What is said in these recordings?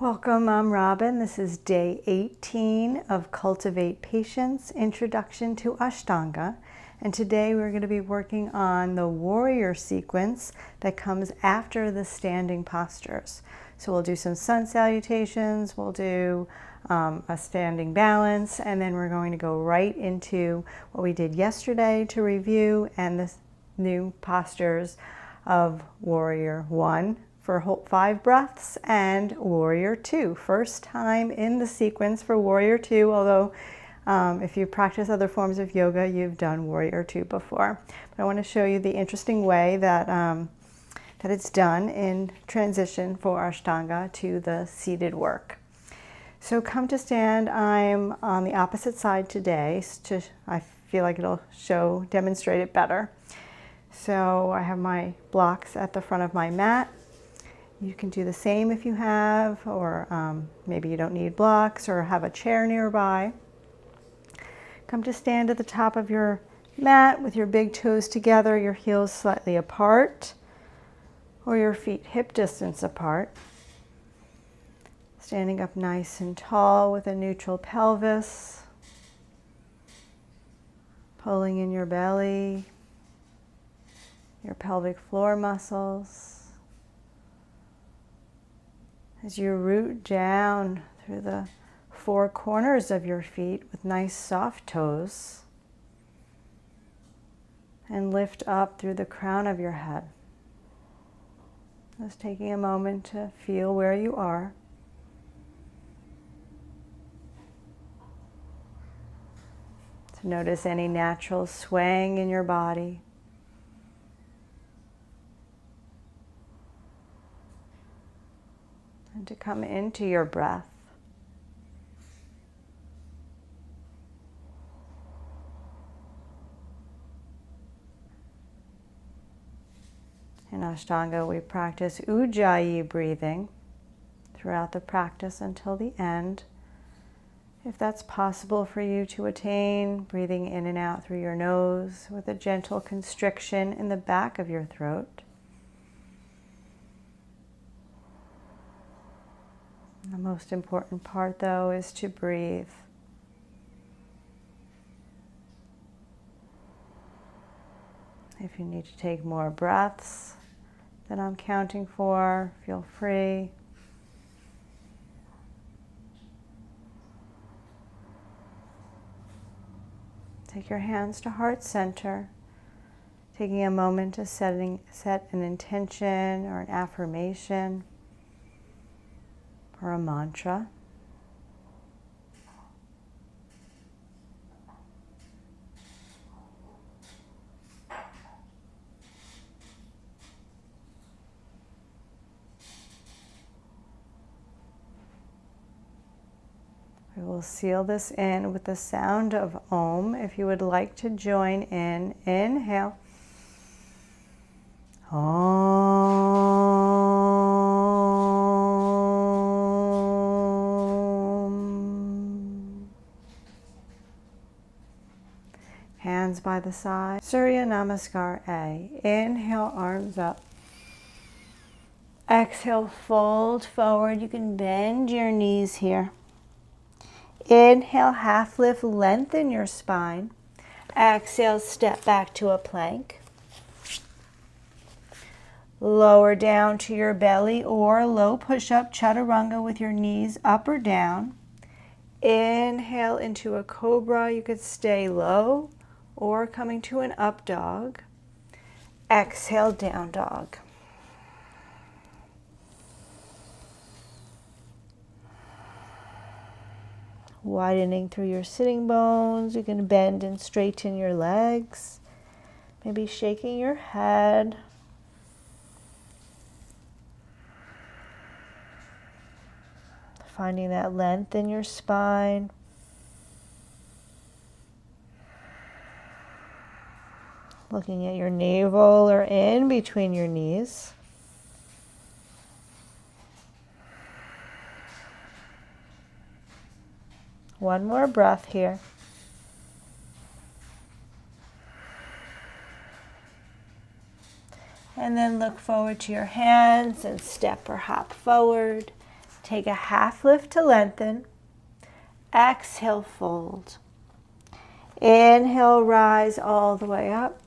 Welcome, I'm Robin. This is day 18 of Cultivate Patience, Introduction to Ashtanga. And today we're going to be working on the warrior sequence that comes after the standing postures. So we'll do some sun salutations, we'll do a standing balance, and then we're going to go right into what we did yesterday to review and the new postures of Warrior 1 for 5 breaths and Warrior 2. First time in the sequence for Warrior 2, although if you practice other forms of yoga, you've done Warrior 2 before. But I want to show you the interesting way that, that it's done in transition for Ashtanga to the seated work. So come to stand. I'm on the opposite side today. I feel like it'll demonstrate it better. So I have my blocks at the front of my mat. You can do the same if you have, or maybe you don't need blocks or have a chair nearby. Come to stand at the top of your mat with your big toes together, your heels slightly apart, or your feet hip distance apart. Standing up nice and tall with a neutral pelvis. Pulling in your belly, your pelvic floor muscles. As you root down through the 4 corners of your feet with nice soft toes, and lift up through the crown of your head. Just taking a moment to feel where you are. To notice any natural swaying in your body. And to come into your breath. In Ashtanga, we practice Ujjayi breathing throughout the practice until the end. If that's possible for you to attain, breathing in and out through your nose with a gentle constriction in the back of your throat. The most important part, though, is to breathe. If you need to take more breaths than I'm counting for, feel free. Take your hands to heart center, taking a moment to set an intention or an affirmation or a mantra. We will seal this in with the sound of Om. If you would like to join in, inhale. Om. Hands by the side. Surya Namaskar A. Inhale, arms up. Exhale, fold forward. You can bend your knees here. Inhale, half lift, lengthen your spine. Exhale, step back to a plank. Lower down to your belly or low push-up chaturanga with your knees up or down. Inhale into a cobra. You could stay low or coming to an up dog. Exhale, down dog. Widening through your sitting bones. You can bend and straighten your legs. Maybe shaking your head. Finding that length in your spine. Looking at your navel or in between your knees. One more breath here. And then look forward to your hands and step or hop forward. Take a half lift to lengthen. Exhale, fold. Inhale, rise all the way up.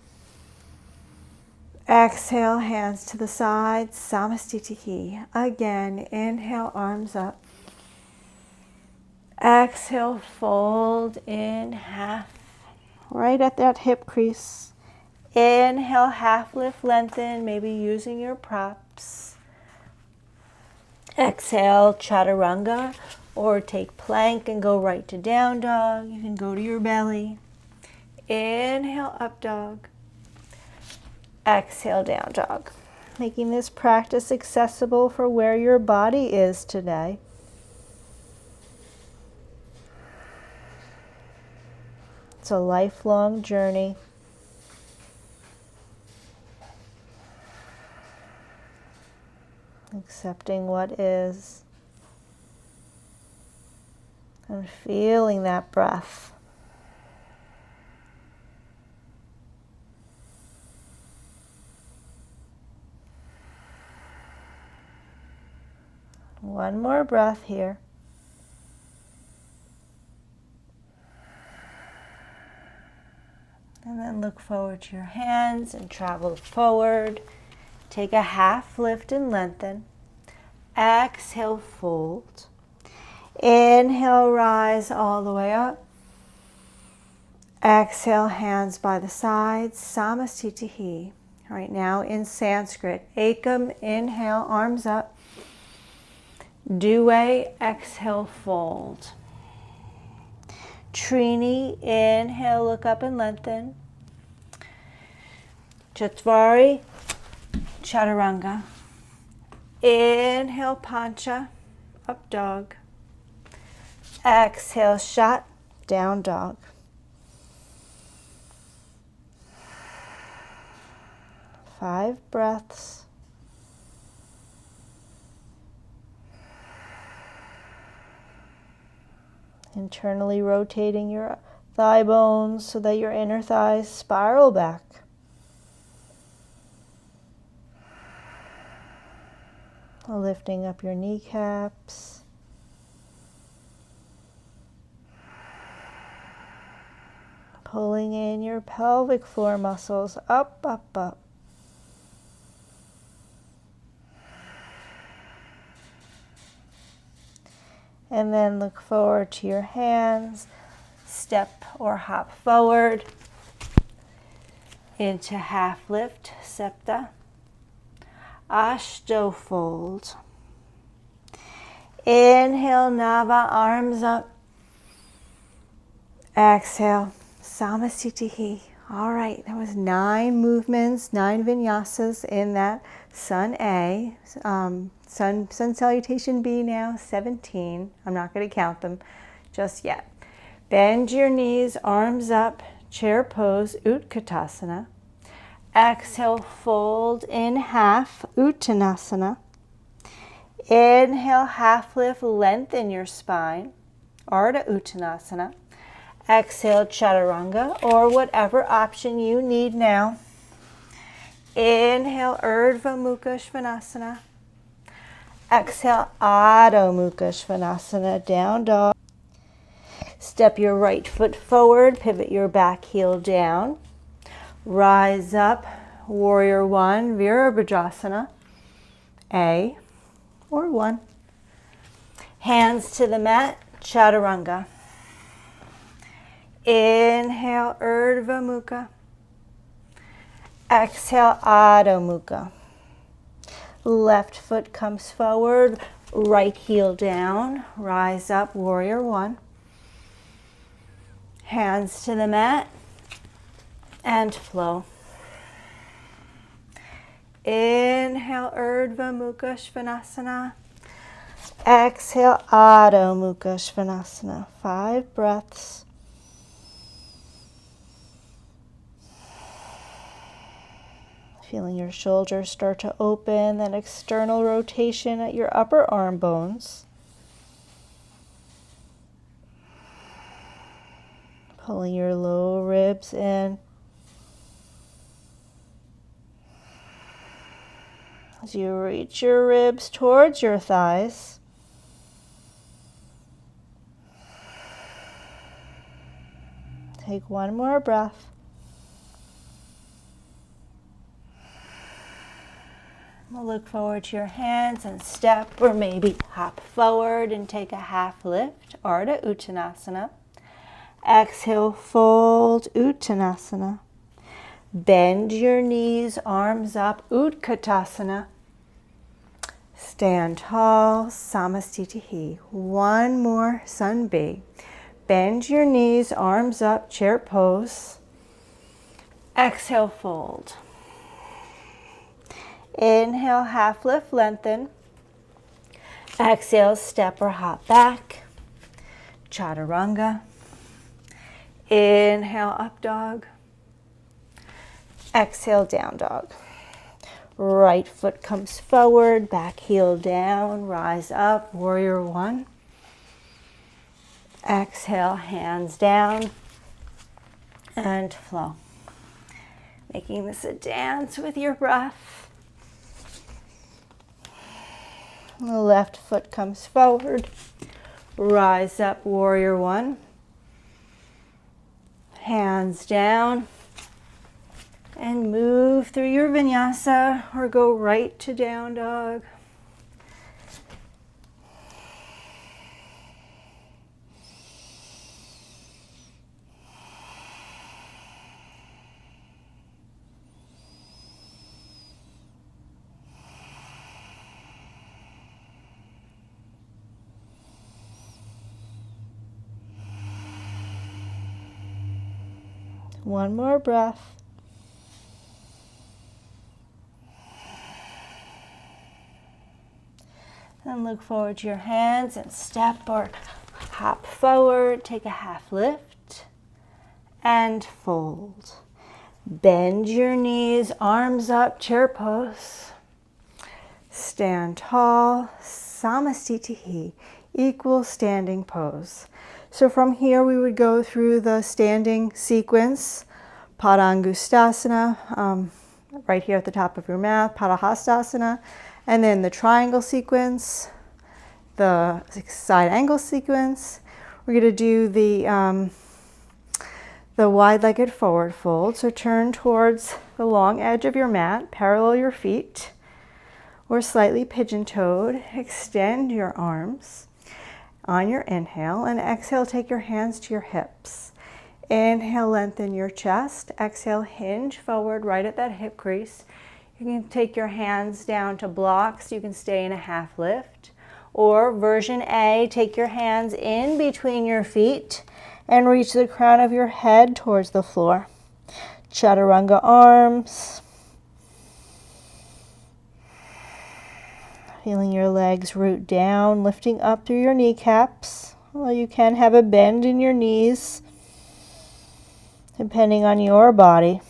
Exhale, hands to the sides, Samastitihi. Again, inhale, arms up. Exhale, fold in half, right at that hip crease. Inhale, half lift, lengthen, maybe using your props. Exhale, chaturanga, or take plank and go right to down dog. You can go to your belly. Inhale, up dog. Exhale, down dog. Making this practice accessible for where your body is today. It's a lifelong journey. Accepting what is. And feeling that breath. One more breath here. And then look forward to your hands and travel forward. Take a half lift and lengthen. Exhale, fold. Inhale, rise all the way up. Exhale, hands by the sides, Samastitihi. All right, now in Sanskrit, Ekam, inhale, arms up. Due, exhale, fold. Trini, inhale, look up and lengthen. Chatvari, chaturanga. Inhale, pancha, up dog. Exhale, shat, down dog. Five breaths. Internally rotating your thigh bones so that your inner thighs spiral back. Lifting up your kneecaps. Pulling in your pelvic floor muscles up, up, up. And then look forward to your hands. Step or hop forward into half lift, septa. Ashto fold. Inhale, nava, arms up. Exhale, Samastitihi. All right, that was 9 movements, 9 vinyasas in that Sun A. Sun salutation B now, 17. I'm not going to count them just yet. Bend your knees, arms up, chair pose, Utkatasana. Exhale, fold in half, Uttanasana. Inhale, half lift, lengthen your spine, Ardha Uttanasana. Exhale, chaturanga, or whatever option you need now. Inhale, Urdhva Mukha Svanasana. Exhale, Adho Mukha Svanasana, down dog. Step your right foot forward, pivot your back heel down. Rise up, warrior one, Virabhadrasana A or 1. Hands to the mat, chaturanga. Inhale, Urdhva Mukha. Exhale, Adho Mukha. Left foot comes forward, right heel down. Rise up, warrior one. Hands to the mat and flow. Inhale, Urdhva Mukha Svanasana. Exhale, Adho Mukha Svanasana. 5 breaths. Feeling your shoulders start to open, then external rotation at your upper arm bones. Pulling your low ribs in. As you reach your ribs towards your thighs, Take one more breath. We'll look forward to your hands and step or maybe hop forward and take a half lift, Ardha Uttanasana. Exhale, fold, Uttanasana. Bend your knees, arms up, Utkatasana. Stand tall, Samastitihi. One more, Sun B. Bend your knees, arms up, chair pose. Exhale, fold. Inhale, half lift, lengthen. Exhale, step or hop back. Chaturanga. Inhale, up dog. Exhale, down dog. Right foot comes forward, back heel down, rise up, warrior one. Exhale, hands down and flow. Making this a dance with your breath. The left foot comes forward, rise up, warrior one. Hands down. And move through your vinyasa or go right to down dog. One more breath. And look forward to your hands and step or hop forward. Take a half lift and fold. Bend your knees, arms up, chair pose. Stand tall, Samastitihi, equal standing pose. So from here we would go through the standing sequence, Padangustasana, right here at the top of your mat, Padahastasana. And then the triangle sequence, the side angle sequence. We're going to do the wide-legged forward fold. So turn towards the long edge of your mat, parallel your feet, or slightly pigeon-toed. Extend your arms on your inhale, and exhale, take your hands to your hips. Inhale, lengthen your chest. Exhale, hinge forward right at that hip crease. You can take your hands down to blocks. You can stay in a half lift. Or version A, take your hands in between your feet and reach the crown of your head towards the floor. Chaturanga arms. Feeling your legs root down, lifting up through your kneecaps. Well, you can have a bend in your knees, depending on your body.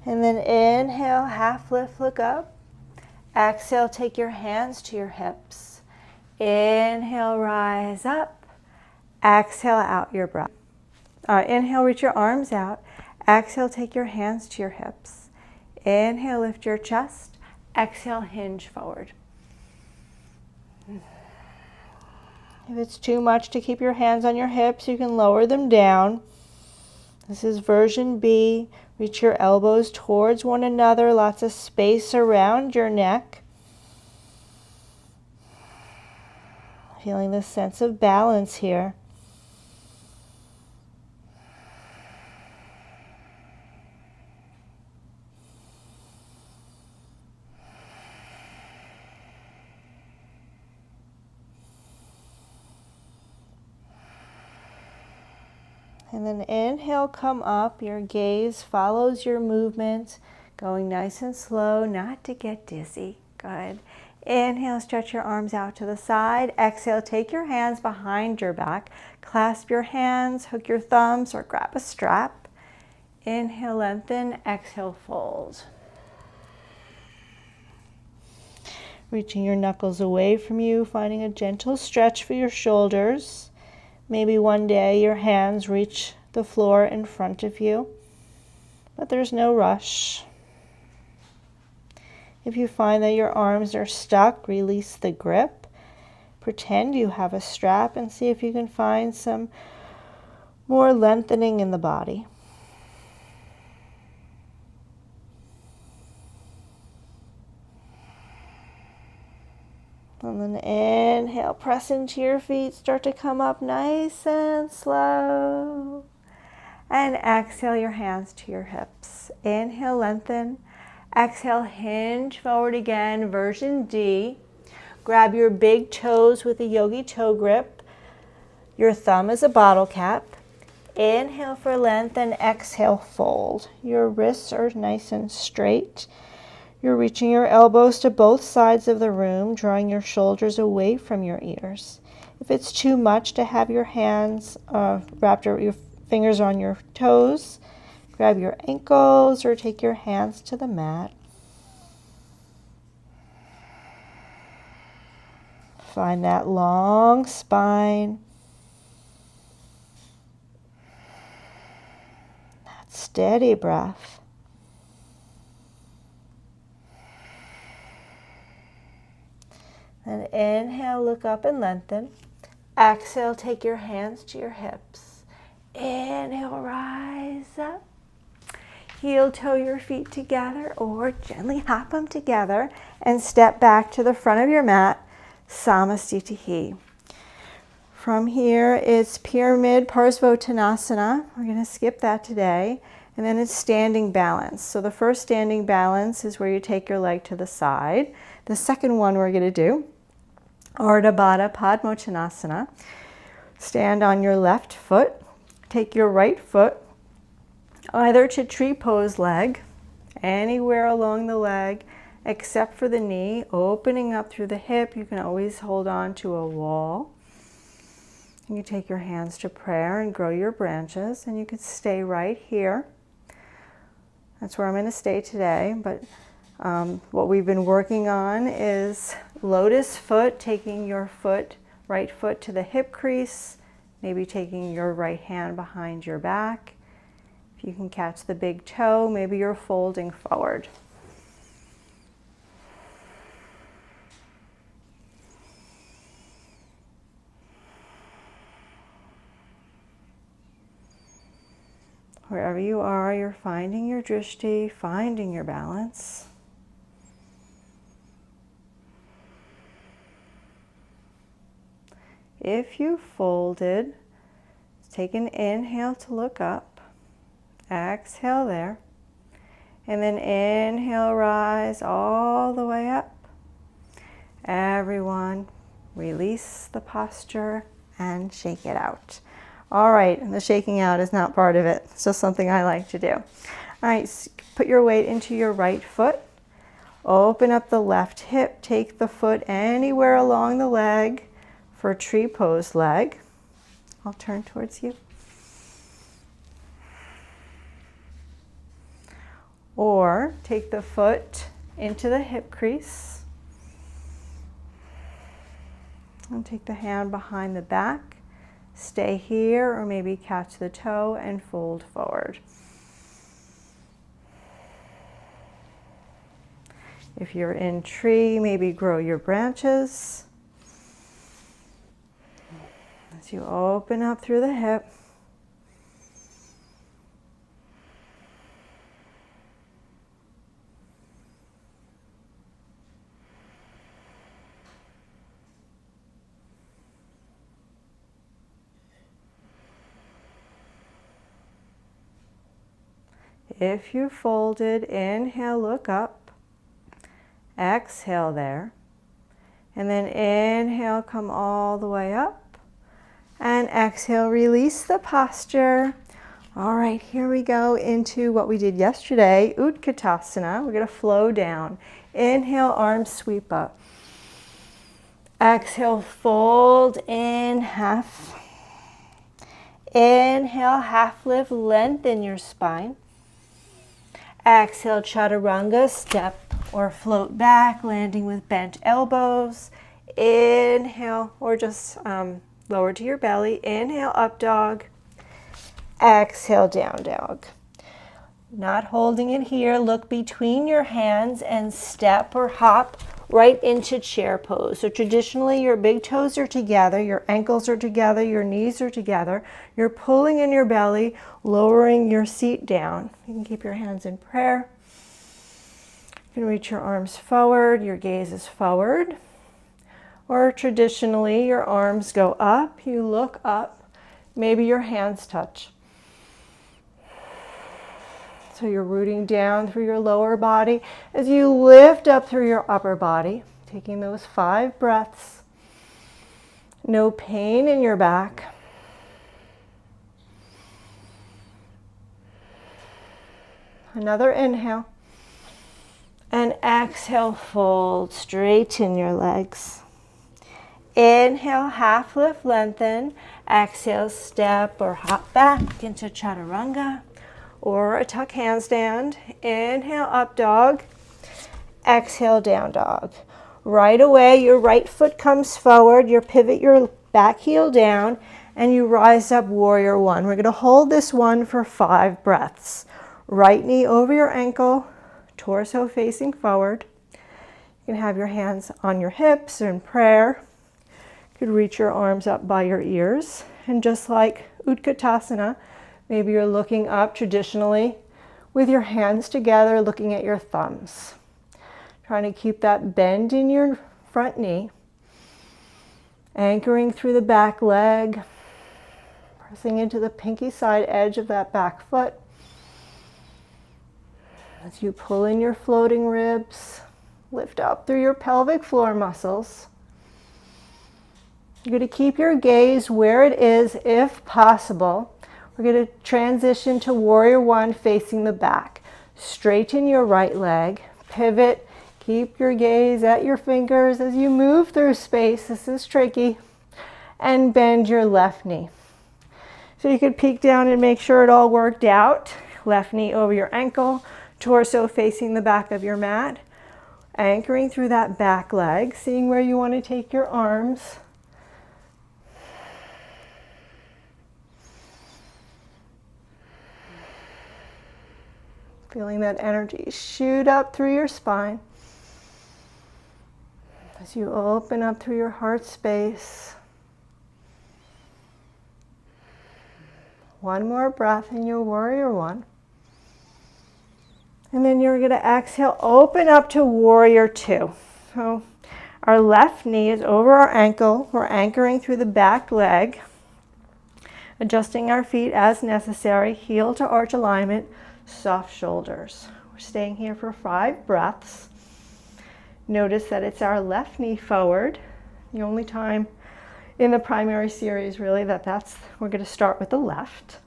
And then inhale, half lift, look up. Exhale, take your hands to your hips. Inhale, rise up. Exhale, out your breath. Inhale, reach your arms out. Exhale, take your hands to your hips. Inhale, lift your chest. Exhale, hinge forward. If it's too much to keep your hands on your hips, you can lower them down. This is version B. Reach your elbows towards one another, lots of space around your neck. Feeling this sense of balance here. And then inhale, come up. Your gaze follows your movement, going nice and slow, not to get dizzy. Good. Inhale, stretch your arms out to the side. Exhale, take your hands behind your back. Clasp your hands, hook your thumbs, or grab a strap. Inhale, lengthen. Exhale, fold. Reaching your knuckles away from you, finding a gentle stretch for your shoulders. Maybe one day your hands reach the floor in front of you. but there's no rush. If you find that your arms are stuck, release the grip. Pretend you have a strap and see if you can find some more lengthening in the body. And then inhale, press into your feet, start to come up nice and slow. And exhale your hands to your hips. Inhale, lengthen. Exhale, hinge forward again, version D. Grab your big toes with a yogi toe grip. Your thumb is a bottle cap. Inhale for length and exhale, fold. Your wrists are nice and straight. You're reaching your elbows to both sides of the room, drawing your shoulders away from your ears. If it's too much to have your hands wrapped around your fingers on your toes, grab your ankles or take your hands to the mat. Find that long spine. That steady breath. And inhale, look up and lengthen. Exhale, take your hands to your hips. Inhale, rise up. Heel toe your feet together or gently hop them together and step back to the front of your mat, Samasthiti. From here, it's Pyramid Prasarita. We're going to skip that today. And then it's standing balance. So the first standing balance is where you take your leg to the side. The second one we're going to do, Virabhadrasana Padottanasana. Stand on your left foot. Take your right foot either to tree pose leg, anywhere along the leg except for the knee, opening up through the hip. You can always hold on to a wall. You take your hands to prayer and grow your branches, and you can stay right here. That's where I'm going to stay today, but what we've been working on is lotus foot, taking your right foot to the hip crease, maybe taking your right hand behind your back. If you can catch the big toe, maybe you're folding forward. Wherever you are, you're finding your drishti, finding your balance. If you folded, take an inhale to look up. Exhale there. And then inhale, rise all the way up. Everyone, release the posture and shake it out. All right, and the shaking out is not part of it. It's just something I like to do. All right, put your weight into your right foot. Open up the left hip. Take the foot anywhere along the leg for tree pose leg. I'll turn towards you. Or take the foot into the hip crease. And take the hand behind the back. Stay here, or maybe catch the toe and fold forward. If you're in tree, maybe grow your branches. As you open up through the hip. If you folded, inhale, look up. Exhale there. And then inhale, come all the way up. And exhale, release the posture. All right, here we go into what we did yesterday, Utkatasana. We're going to flow down. Inhale, arms sweep up. Exhale, fold in half. Inhale, half lift, lengthen your spine. Exhale, chaturanga, step or float back, landing with bent elbows. Inhale, or just lower to your belly. Inhale, up dog. Exhale, down dog. Not holding it here, look between your hands and step or hop right into chair pose. So traditionally your big toes are together, your ankles are together, your knees are together. You're pulling in your belly, lowering your seat down. You can keep your hands in prayer. You can reach your arms forward, your gaze is forward. Or traditionally your arms go up, you look up, maybe your hands touch. So you're rooting down through your lower body as you lift up through your upper body, taking those 5 breaths. No pain in your back. Another inhale. And exhale, fold, straighten your legs. Inhale, half lift, lengthen. Exhale, step or hop back into chaturanga. Or a tuck handstand. Inhale, up dog. Exhale, down dog. Right away, your right foot comes forward. You pivot your back heel down and you rise up, warrior 1. We're going to hold this one for 5 breaths. Right knee over your ankle, torso facing forward. You can have your hands on your hips in prayer. You could reach your arms up by your ears. And just like Utkatasana, maybe you're looking up traditionally with your hands together, looking at your thumbs. Trying to keep that bend in your front knee. Anchoring through the back leg. Pressing into the pinky side edge of that back foot. As you pull in your floating ribs, lift up through your pelvic floor muscles. You're going to keep your gaze where it is if possible. We're going to transition to warrior 1 facing the back. Straighten your right leg, pivot, keep your gaze at your fingers as you move through space. This is tricky. And bend your left knee. So you could peek down and make sure it all worked out. Left knee over your ankle, torso facing the back of your mat. Anchoring through that back leg, seeing where you want to take your arms. Feeling that energy shoot up through your spine. As you open up through your heart space. One more breath in your warrior 1. And then you're going to exhale, open up to warrior 2. So our left knee is over our ankle. We're anchoring through the back leg. Adjusting our feet as necessary, heel to arch alignment. Soft shoulders. We're staying here for 5 breaths. Notice that it's our left knee forward. The only time in the primary series really we're going to start with the left.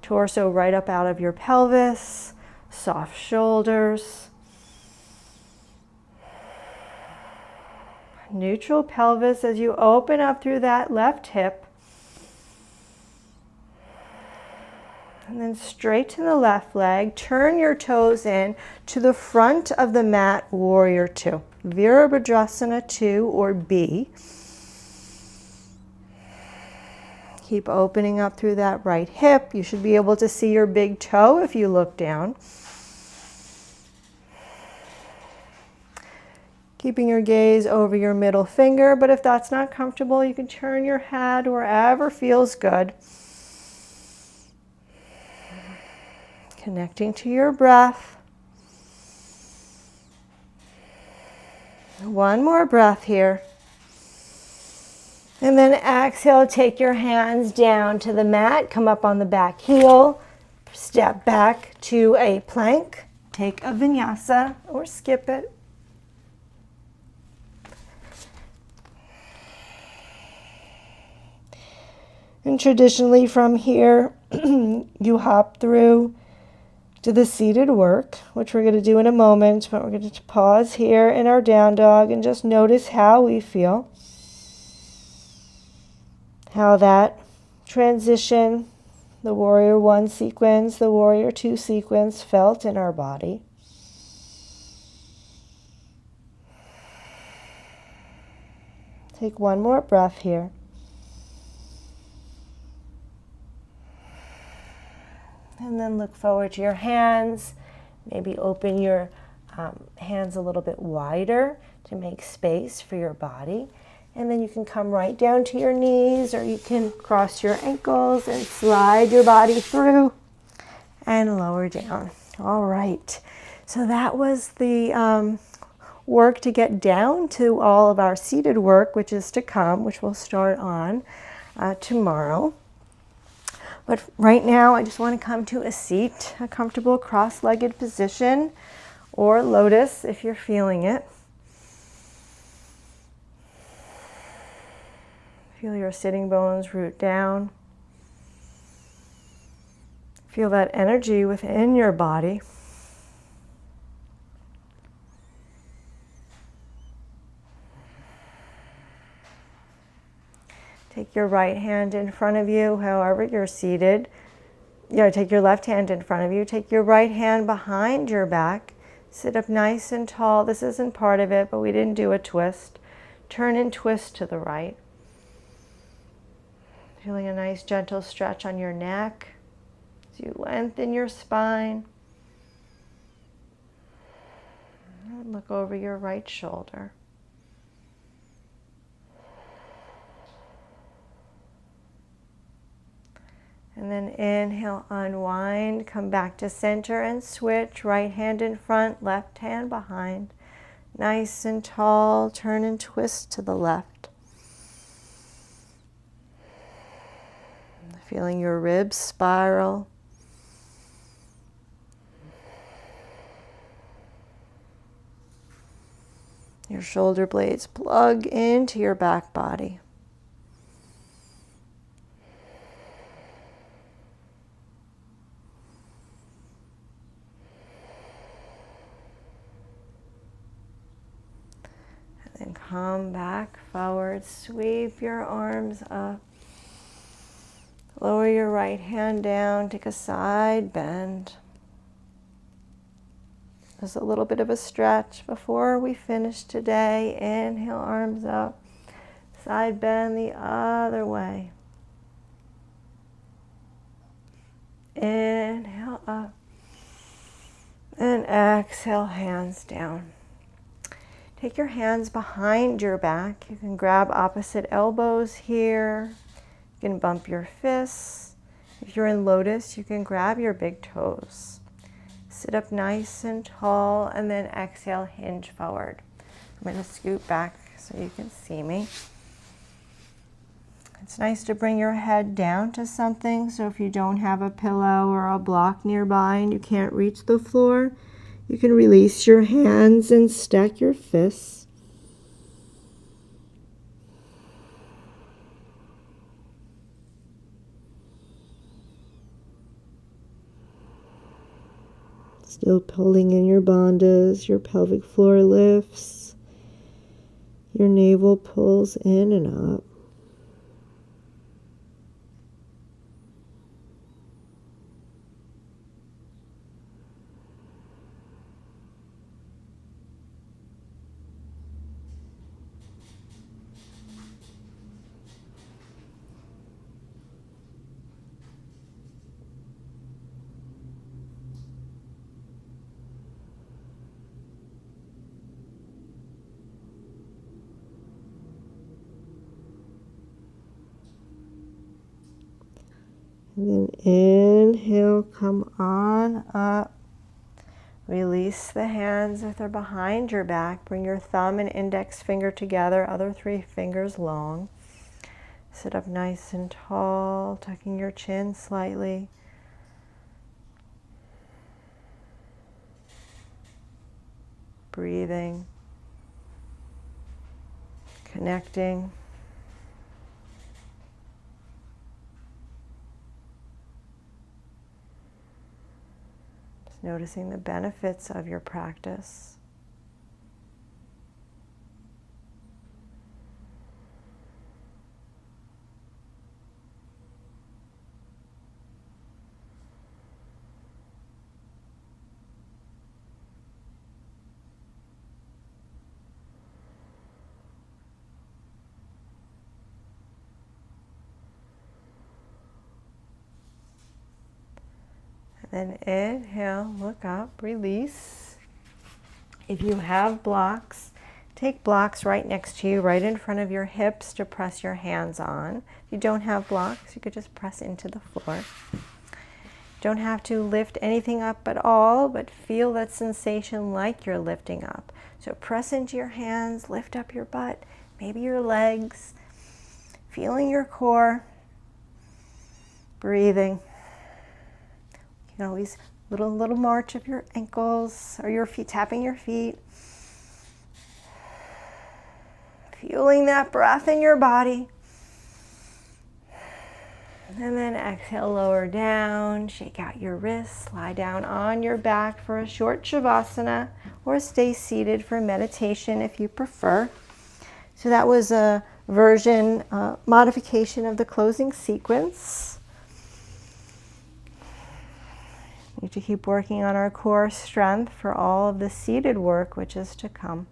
Torso right up out of your pelvis. Soft shoulders. Neutral pelvis as you open up through that left hip. And then straighten the left leg, turn your toes in to the front of the mat, warrior 2. Virabhadrasana 2 or B. Keep opening up through that right hip. You should be able to see your big toe if you look down. Keeping your gaze over your middle finger, but if that's not comfortable, you can turn your head wherever feels good. Connecting to your breath. One more breath here. And then exhale, take your hands down to the mat, come up on the back heel, step back to a plank, take a vinyasa or skip it. And traditionally from here, you hop through to the seated work, which we're going to do in a moment, but we're going to pause here in our down dog and just notice how we feel. How that transition, the warrior 1 sequence, the warrior 2 sequence felt in our body. Take one more breath here. then look forward to your hands. Maybe open your hands a little bit wider to make space for your body. And then you can come right down to your knees, or you can cross your ankles and slide your body through and lower down. All right. So that was the work to get down to all of our seated work, which is to come, which we'll start on tomorrow. But right now, I just want to come to a seat, a comfortable cross-legged position, or lotus if you're feeling it. Feel your sitting bones root down. Feel that energy within your body. Take your right hand in front of you, however you're seated. Take your left hand in front of you. Take your right hand behind your back. Sit up nice and tall. This isn't part of it, but we didn't do a twist. Turn and twist to the right. Feeling a nice gentle stretch on your neck as you lengthen your spine. And look over your right shoulder. And then inhale, unwind, come back to center and switch. Right hand in front, left hand behind. Nice and tall, turn and twist to the left. Feeling your ribs spiral. Your shoulder blades plug into your back body. And come back forward, sweep your arms up. Lower your right hand down, take a side bend. Just a little bit of a stretch before we finish today. Inhale, arms up. Side bend the other way. Inhale up. And exhale, hands down. Take your hands behind your back. You can grab opposite elbows here. You can bump your fists. If you're in lotus, you can grab your big toes. Sit up nice and tall, and then exhale, hinge forward. I'm going to scoot back so you can see me. It's nice to bring your head down to something, so if you don't have a pillow or a block nearby and you can't reach the floor, you can release your hands and stack your fists. Still pulling in your bandhas, your pelvic floor lifts, your navel pulls in and up. And then inhale, come on up. Release the hands if they're behind your back. Bring your thumb and index finger together, other three fingers long. Sit up nice and tall, tucking your chin slightly. Breathing. Connecting. Noticing the benefits of your practice. Then inhale, look up, release. If you have blocks, take blocks right next to you, right in front of your hips to press your hands on. If you don't have blocks, you could just press into the floor. Don't have to lift anything up at all, but feel that sensation like you're lifting up. So press into your hands, lift up your butt, maybe your legs, feeling your core, breathing. You can always little march of your ankles or your feet, tapping your feet. Feeling that breath in your body. And then exhale, lower down, shake out your wrists, lie down on your back for a short shavasana, or stay seated for meditation if you prefer. So that was a version, modification of the closing sequence. We need to keep working on our core strength for all of the seated work which is to come.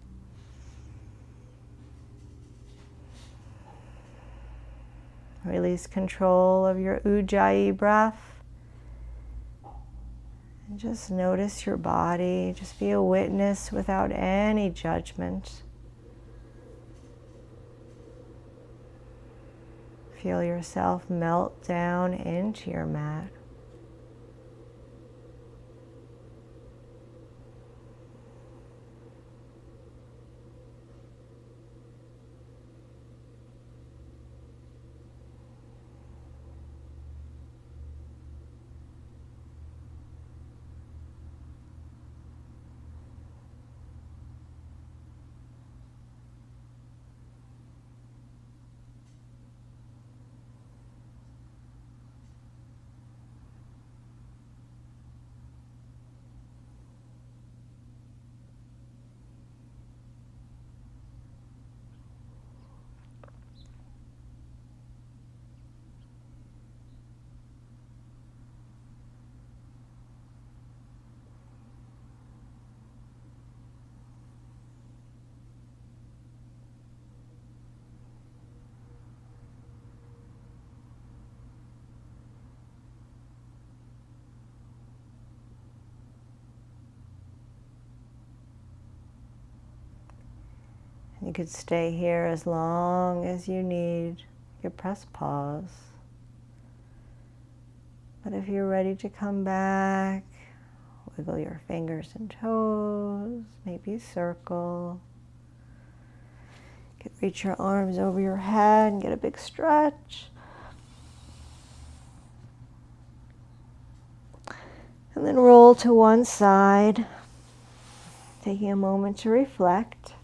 Release control of your Ujjayi breath. And just notice your body. Just be a witness without any judgment. Feel yourself melt down into your mat. You could stay here as long as you need. You could press pause. But if you're ready to come back, wiggle your fingers and toes, maybe circle. You could reach your arms over your head and get a big stretch. And then roll to one side, taking a moment to reflect.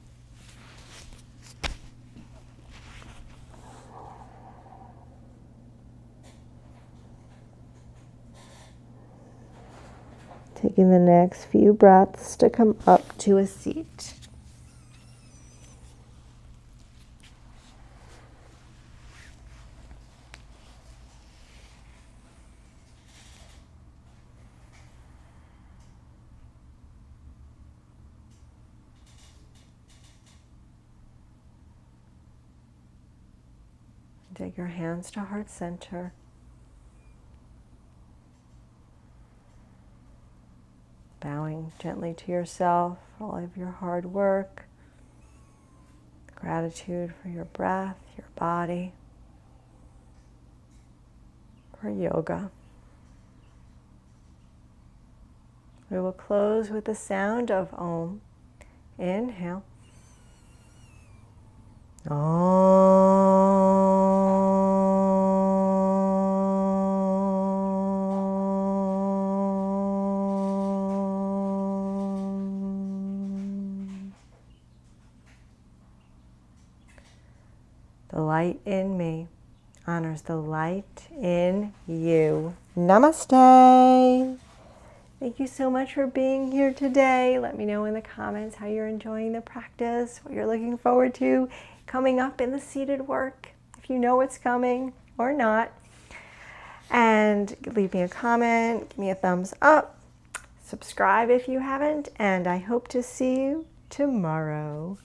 Taking the next few breaths to come up to a seat. Take your hands to heart center. Bowing gently to yourself for all of your hard work. Gratitude for your breath, your body, for yoga. We will close with the sound of Om. Inhale. The light in me honors the light in you. Namaste. Thank you so much for being here today. Let me know in the comments how you're enjoying the practice, what you're looking forward to coming up in the seated work, if you know what's coming or not. And leave me a comment, give me a thumbs up, subscribe if you haven't, and I hope to see you tomorrow.